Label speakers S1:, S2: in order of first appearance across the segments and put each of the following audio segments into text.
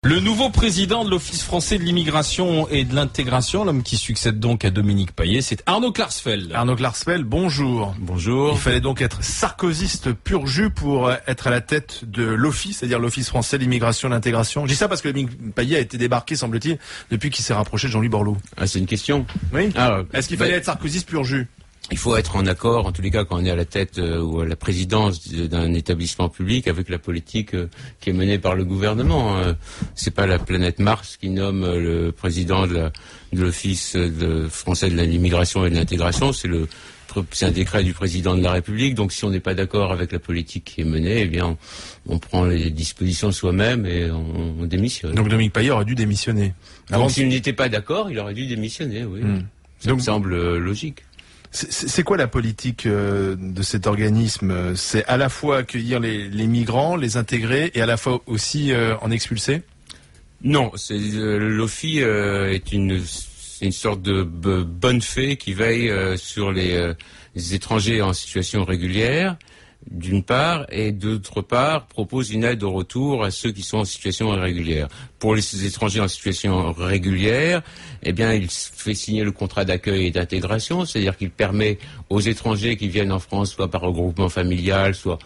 S1: Le nouveau président de l'Office français de l'immigration et de l'intégration, l'homme qui succède donc à Dominique Paillet, c'est Arnaud Klarsfeld.
S2: Arnaud Klarsfeld, bonjour.
S1: Bonjour.
S2: Il fallait donc être sarkozyste pur jus pour être à la tête de l'Office, c'est-à-dire l'Office français de l'immigration et de l'intégration. Je dis ça parce que Dominique Paillet a été débarqué, semble-t-il, depuis qu'il s'est rapproché de Jean-Louis Borloo.
S3: Ah, c'est une question.
S2: Oui. Est-ce qu'il fallait être sarkozyste pur jus?
S3: Il faut être en accord, en tous les cas, quand on est à la tête ou à la présidence d'un établissement public, avec la politique qui est menée par le gouvernement. C'est pas la planète Mars qui nomme le président de l'Office français de l'immigration et de l'intégration. C'est un décret du président de la République. Donc, si on n'est pas d'accord avec la politique qui est menée, eh bien, on prend les dispositions soi-même et on démissionne.
S2: Donc, Dominique Paillet aurait dû démissionner.
S3: Donc, s'il n'était pas d'accord, il aurait dû démissionner, oui. Ça me semble logique.
S2: C'est quoi la politique de cet organisme? C'est à la fois accueillir les migrants, les intégrer et à la fois aussi en expulser?
S3: Non, l'OFI est une sorte de bonne fée qui veille sur les étrangers en situation régulière, d'une part, et d'autre part, propose une aide au retour à ceux qui sont en situation irrégulière. Pour les étrangers en situation régulière, eh bien, il fait signer le contrat d'accueil et d'intégration, c'est-à-dire qu'il permet aux étrangers qui viennent en France, soit par regroupement familial, soit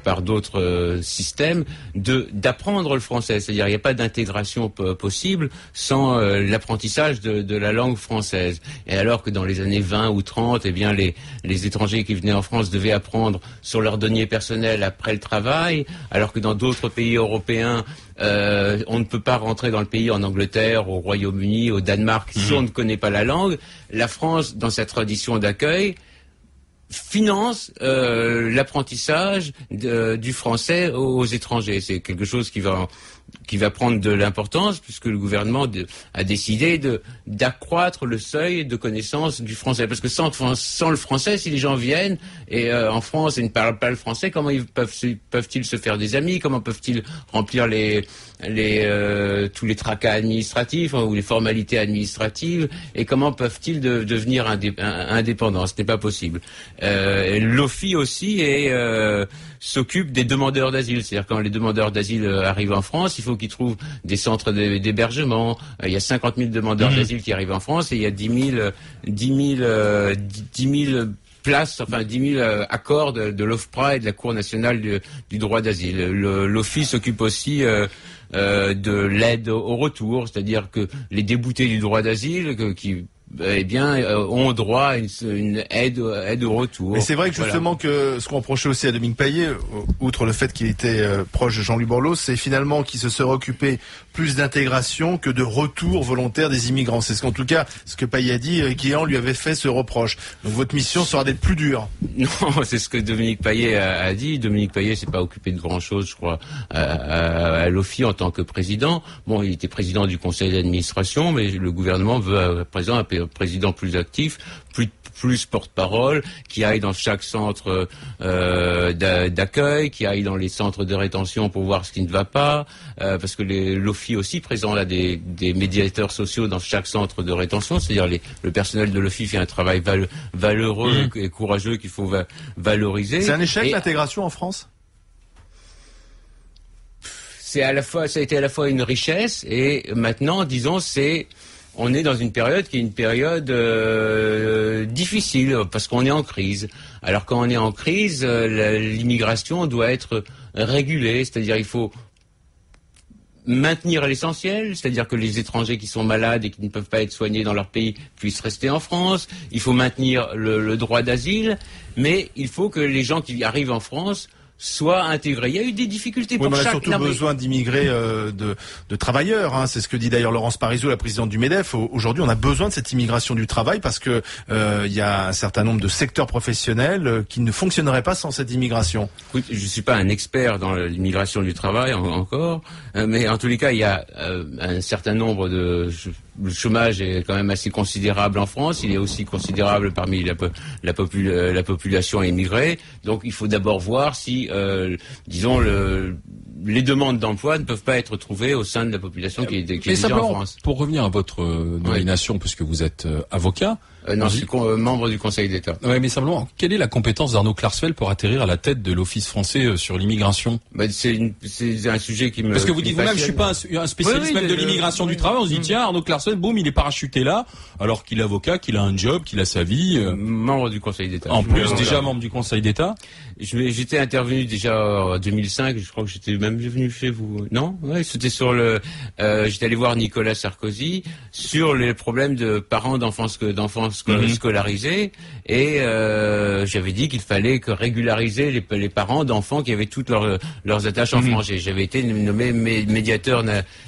S3: par d'autres systèmes, d'apprendre le français. C'est-à-dire il n'y a pas d'intégration possible sans l'apprentissage de la langue française. Et alors que dans les années 20 ou 30, eh bien les étrangers qui venaient en France devaient apprendre sur leur denier personnel après le travail, alors que dans d'autres pays européens, on ne peut pas rentrer dans le pays, en Angleterre, au Royaume-Uni, au Danemark, si on ne connaît pas la langue. La France, dans sa tradition d'accueil, finance l'apprentissage du français aux étrangers. C'est quelque chose qui va prendre de l'importance puisque le gouvernement a décidé d'accroître le seuil de connaissance du français. Parce que sans le français, si les gens viennent en France et ne parlent pas le français, comment peuvent-ils se faire des amis? Comment peuvent-ils remplir tous les tracas administratifs ou les formalités administratives? Et comment peuvent-ils devenir indépendants? Ce n'est pas possible. L'OFI aussi s'occupe des demandeurs d'asile. C'est-à-dire quand les demandeurs d'asile arrivent en France, il faut qu'ils trouvent des centres d'hébergement. Il y a 50 000 demandeurs d'asile qui arrivent en France et il y a 10 000 places, enfin 10 000 accords de l'OFPRA et de la Cour nationale du droit d'asile. L'OFI s'occupe aussi de l'aide au retour, c'est-à-dire que les déboutés du droit d'asile qui ont droit à une aide au retour.
S2: Mais c'est vrai que justement que ce qu'on reprochait aussi à Dominique Paillet, outre le fait qu'il était proche de Jean-Louis Borloo, c'est finalement qu'il se serait occupé plus d'intégration que de retour volontaire des immigrants. C'est ce que Paillet a dit, Guéant lui avait fait ce reproche. Donc votre mission sera d'être plus dure.
S3: Non, c'est ce que Dominique Paillet a dit. Dominique Paillet s'est pas occupé de grand chose, je crois, à l'OFI en tant que président. Bon, il était président du conseil d'administration, mais le gouvernement veut à présent un président plus actif, plus porte-parole, qui aille dans chaque centre d'accueil, qui aille dans les centres de rétention pour voir ce qui ne va pas, parce que l'OFI aussi présent là des médiateurs sociaux dans chaque centre de rétention, c'est-à-dire le personnel de l'OFI fait un travail valeureux et courageux qu'il faut valoriser.
S2: C'est un échec l'intégration en France?
S3: Ça a été à la fois une richesse et maintenant, disons, on est dans une période qui est une période difficile parce qu'on est en crise. Alors quand on est en crise, l'immigration doit être régulée, c'est-à-dire il faut maintenir l'essentiel, c'est-à-dire que les étrangers qui sont malades et qui ne peuvent pas être soignés dans leur pays puissent rester en France. Il faut maintenir le droit d'asile, mais il faut que les gens qui arrivent en France soit intégrés. Il y a eu des difficultés pour chaque...
S2: On a surtout besoin d'immigrés, de travailleurs. Hein. C'est ce que dit d'ailleurs Laurence Parisot, la présidente du MEDEF. Aujourd'hui, on a besoin de cette immigration du travail parce que il y a un certain nombre de secteurs professionnels qui ne fonctionneraient pas sans cette immigration.
S3: Écoute, je suis pas un expert dans l'immigration du travail encore, mais en tous les cas, il y a un certain nombre le chômage est quand même assez considérable en France. Il est aussi considérable parmi la population immigrée. Donc, il faut d'abord voir si, les demandes d'emploi ne peuvent pas être trouvées au sein de la population qui est déjà en France.
S1: Pour revenir à votre nomination, puisque vous êtes avocat,
S3: Non, je suis membre du Conseil d'État.
S1: Ouais, mais simplement, quelle est la compétence d'Arnaud Klarsfeld pour atterrir à la tête de l'Office français sur l'immigration?
S3: C'est un sujet qui me
S1: Parce que vous dites vous-même, je suis pas un spécialiste même de l'immigration du travail. On se dit tiens, Arnaud Klarsfeld, boum, il est parachuté là, alors qu'il est avocat, qu'il a un job, qu'il a sa vie.
S3: Membre du Conseil d'État.
S1: En plus, déjà membre du Conseil d'État.
S3: J'étais intervenu déjà en 2005. Je crois que j'étais même venu chez vous. Non, ouais, c'était sur j'étais allé voir Nicolas Sarkozy sur les problèmes de parents d'enfants scolarisés et j'avais dit qu'il fallait régulariser les parents d'enfants qui avaient toutes leurs attaches en France. J'avais été nommé médiateur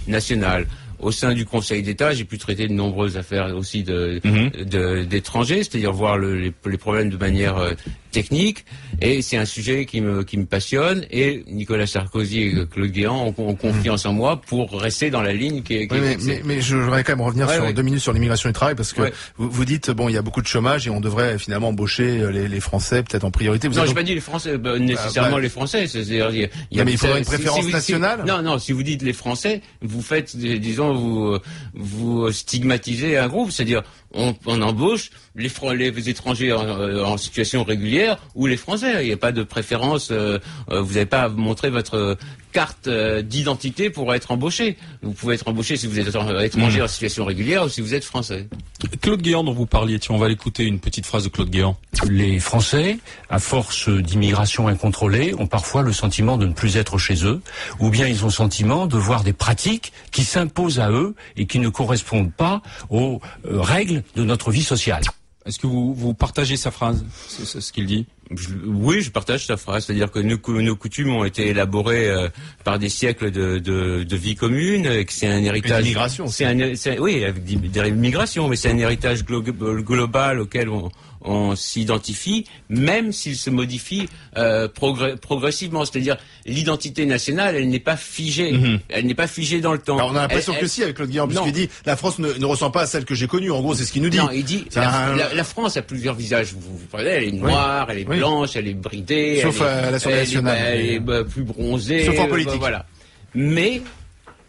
S3: national. Au sein du Conseil d'État, j'ai pu traiter de nombreuses affaires aussi d'étrangers, c'est-à-dire voir les problèmes de manière technique, et c'est un sujet qui me passionne, et Nicolas Sarkozy et Claude Guéant ont confiance en moi pour rester dans la ligne qui est
S2: mais je voudrais quand même revenir sur 2 minutes sur l'immigration et le travail, parce que vous dites, bon, il y a beaucoup de chômage et on devrait finalement embaucher les Français peut-être en priorité.
S3: Non, j'ai pas dit les Français, nécessairement les Français, c'est-à-dire
S2: mais il faudrait une préférence nationale.
S3: Non, si vous dites les Français, vous faites, disons, vous stigmatisez un groupe, c'est-à-dire on embauche les étrangers en situation régulière ou les Français. Il n'y a pas de préférence. Vous n'avez pas à montrer votre carte d'identité pour être embauché. Vous pouvez être embauché si vous êtes étranger en situation régulière ou si vous êtes Français.
S1: Claude Guéant, dont vous parliez, on va l'écouter, une petite phrase de Claude Guéant.
S4: Les Français, à force d'immigration incontrôlée, ont parfois le sentiment de ne plus être chez eux, ou bien ils ont le sentiment de voir des pratiques qui s'imposent à eux et qui ne correspondent pas aux règles de notre vie sociale.
S1: Est-ce que vous partagez sa phrase, c'est ce qu'il dit?
S3: Oui, je partage sa phrase, c'est-à-dire que nos coutumes ont été élaborées par des siècles de vie commune, et que c'est un héritage.
S2: D'immigration.
S3: Oui, avec des migrations, mais c'est un héritage global auquel on s'identifie, même s'il se modifie progressivement. C'est-à-dire, l'identité nationale, elle n'est pas figée. Elle n'est pas figée dans le temps.
S2: Alors, on a l'impression que si, avec Claude Guéant, puisqu'il dit la France ne ressemble pas à celle que j'ai connue. En gros, c'est ce qu'il nous dit.
S3: Non, il dit la France a plusieurs visages. Vous prenez, elle est noire, elle est blanche, elle est bridée.
S2: Sauf à l'Assemblée nationale.
S3: Elle est plus bronzée.
S2: Sauf en politique.
S3: Voilà. Mais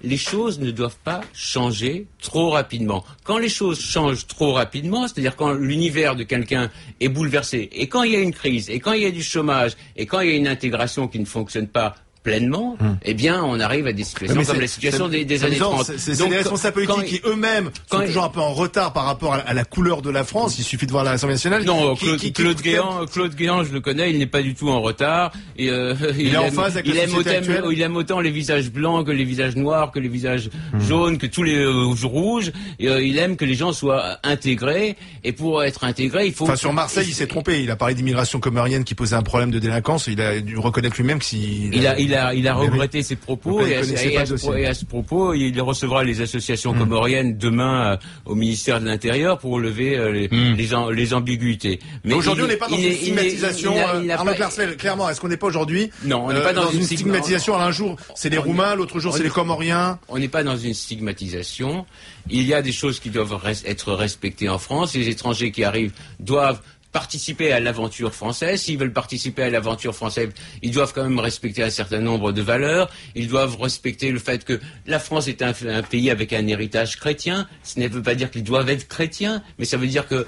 S3: les choses ne doivent pas changer trop rapidement. Quand les choses changent trop rapidement, c'est-à-dire quand l'univers de quelqu'un est bouleversé, et quand il y a une crise, et quand il y a du chômage, et quand il y a une intégration qui ne fonctionne pas pleinement, eh bien, on arrive à des situations comme la situation des années 30.
S2: C'est des responsables politiques qui eux-mêmes sont toujours un peu en retard par rapport à la couleur de la France. Il suffit de voir l'Assemblée nationale.
S3: Non, Claude Guéant, je le connais, il n'est pas du tout en retard. Et,
S2: il est en phase avec la société actuelle.
S3: Il aime autant les visages blancs que les visages noirs, que les visages jaunes, que tous les rouges. Et, il aime que les gens soient intégrés. Et pour être intégrés, il faut...
S2: Enfin, sur Marseille, il s'est trompé. Il a parlé d'immigration comorienne qui posait un problème de délinquance. Il a dû reconnaître lui-même que
S3: il a regretté ses propos et à ce propos, il recevra les associations comoriennes demain au ministère de l'Intérieur pour lever les ambiguïtés.
S2: Mais aujourd'hui, on n'est pas dans une stigmatisation. Arnaud Klarsfeld, clairement, est-ce qu'on n'est pas aujourd'hui
S3: on n'est pas dans
S2: une stigmatisation? Un jour, c'est les Roumains, l'autre jour, c'est les Comoriens.
S3: On n'est pas dans une stigmatisation. Il y a des choses qui doivent être respectées en France. Les étrangers qui arrivent doivent participer à l'aventure française. S'ils veulent participer à l'aventure française, ils doivent quand même respecter un certain nombre de valeurs. Ils doivent respecter le fait que la France est un pays avec un héritage chrétien. Ce ne veut pas dire qu'ils doivent être chrétiens, mais ça veut dire que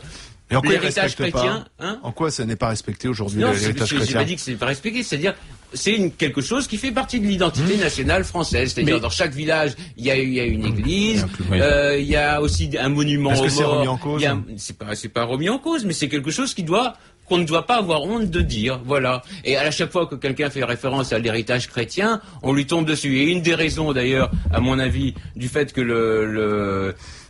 S3: l'héritage chrétien...
S2: En quoi ça n'est pas respecté aujourd'hui, l'héritage chrétien?
S3: J'ai pas dit que ce n'est pas respecté, c'est-à-dire c'est quelque chose qui fait partie de l'identité nationale française. C'est-à-dire dans chaque village, il y a une église, il y a aussi un monument aux morts.
S2: Est-ce que c'est remis en cause?
S3: C'est pas remis en cause, mais c'est quelque chose qu'on ne doit pas avoir honte de dire, voilà. Et à chaque fois que quelqu'un fait référence à l'héritage chrétien, on lui tombe dessus. Et une des raisons, d'ailleurs, à mon avis, du fait que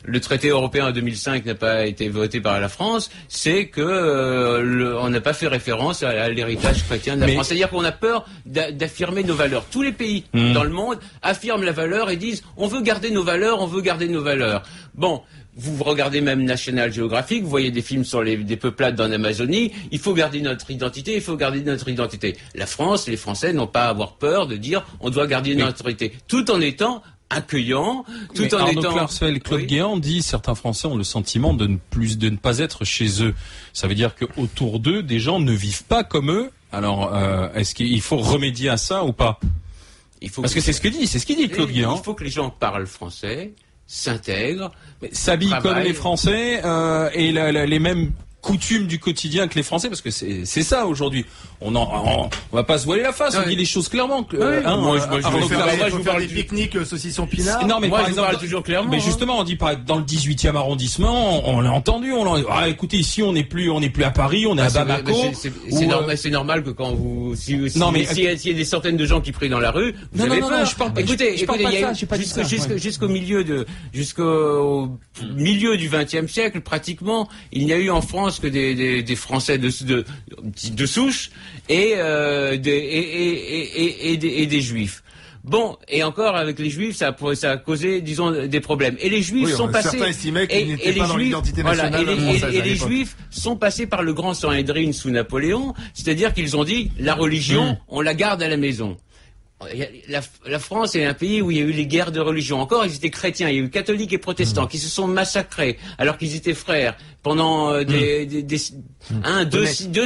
S3: le traité européen en 2005 n'a pas été voté par la France, c'est que on n'a pas fait référence à l'héritage chrétien de la France. C'est-à-dire qu'on a peur d'affirmer nos valeurs. Tous les pays dans le monde affirment la valeur et disent on veut garder nos valeurs, on veut garder nos valeurs. Bon. Vous regardez même National Geographic, vous voyez des films sur des peuplades en Amazonie, il faut garder notre identité, il faut garder notre identité. La France, les Français n'ont pas à avoir peur de dire on doit garder notre identité, tout en étant accueillant, tout en étant...
S1: Arnaud Klarsfeld, Claude Guéant dit certains Français ont le sentiment de ne pas être chez eux. Ça veut dire qu'autour d'eux, des gens ne vivent pas comme eux. Alors, est-ce qu'il faut remédier à ça ou pas? Parce que c'est ce qu'il dit Claude Guéant.
S3: Il faut que les gens parlent français. s'intègrent,
S1: s'habillent comme
S3: travaillent.
S1: les Français et les mêmes coutumes du quotidien que les Français, parce que c'est ça aujourd'hui. On va pas se voiler la face, on dit les choses clairement.
S3: Moi,
S2: Il faut faire des pique-niques saucisson pinard.
S1: Non, mais
S3: Moi,
S1: par
S3: je
S1: exemple,
S3: parle toujours clairement.
S1: mais justement, on dit pas dans le 18e arrondissement, on l'a entendu, écoutez, ici on n'est plus à Paris, on est à Bamako.
S3: C'est normal que quand vous, s'il y a des centaines de gens qui prient dans la rue, vous avez peur. Écoutez, jusqu'au milieu du XXe siècle, pratiquement, il n'y a eu en France que des Français de souche et des Juifs. Bon, et encore avec les Juifs, ça a causé, disons, des problèmes. Et les Juifs sont passés.
S2: Certains estimaient qu'ils n'étaient pas dans l'identité nationale française.
S3: Et les Juifs sont passés par le grand Sanhédrin sous Napoléon, c'est-à-dire qu'ils ont dit la religion, on la garde à la maison. La France est un pays où il y a eu les guerres de religion. Encore, ils étaient chrétiens, il y a eu catholiques et protestants qui se sont massacrés alors qu'ils étaient frères pendant deux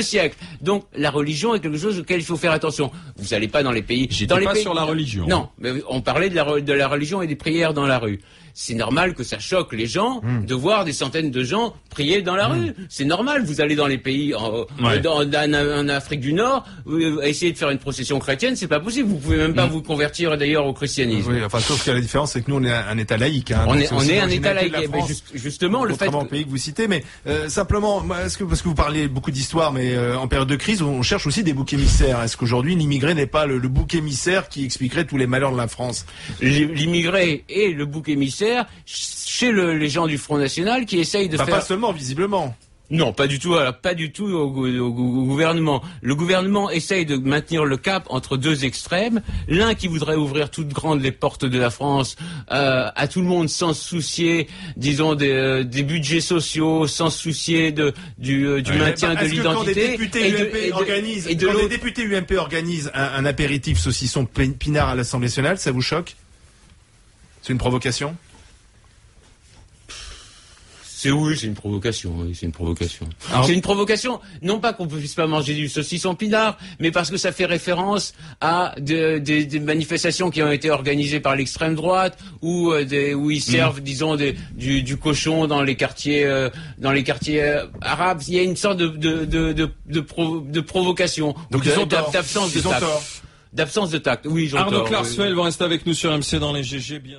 S3: siècles. Donc, la religion est quelque chose auquel il faut faire attention. Vous n'allez pas dans les pays...
S1: J'étais pas sur la religion.
S3: Non, mais on parlait de la religion et des prières dans la rue. C'est normal que ça choque les gens de voir des centaines de gens prier dans la rue. C'est normal. Vous allez dans les pays en Afrique du Nord, essayer de faire une procession chrétienne, c'est pas possible. Vous pouvez même pas vous convertir d'ailleurs au christianisme.
S2: Oui, enfin, sauf que la différence, c'est que nous, on est un État laïque. Hein,
S3: on est un État laïque. Mais justement, le fait
S2: que... pays que vous citez, mais simplement, parce que vous parlez beaucoup d'histoire, mais en période de crise, on cherche aussi des boucs émissaires. Est-ce qu'aujourd'hui, l'immigré n'est pas le bouc émissaire qui expliquerait tous les malheurs de la France?
S3: L'immigré est le bouc émissaire chez les gens du Front National qui essayent de faire...
S2: Pas seulement, visiblement.
S3: Non, pas du tout. Alors, pas du tout au gouvernement. Le gouvernement essaye de maintenir le cap entre deux extrêmes. L'un qui voudrait ouvrir toutes grandes les portes de la France à tout le monde sans se soucier, disons, des budgets sociaux, sans se soucier du maintien de l'identité.
S2: Quand les députés UMP organisent un apéritif saucisson pinard à l'Assemblée nationale, ça vous choque? C'est une provocation?
S3: C'est une provocation, oui, c'est une provocation. C'est une provocation, non pas qu'on ne puisse pas manger du saucisson pinard, mais parce que ça fait référence à des manifestations qui ont été organisées par l'extrême droite, où ils servent, disons, du cochon dans les quartiers arabes. Il y a une sorte de provocation,
S2: donc
S3: d'absence de tact. D'absence de tact, oui, j'entends.
S1: Arnaud Klarsfeld va rester avec nous sur MC dans les GG, bien.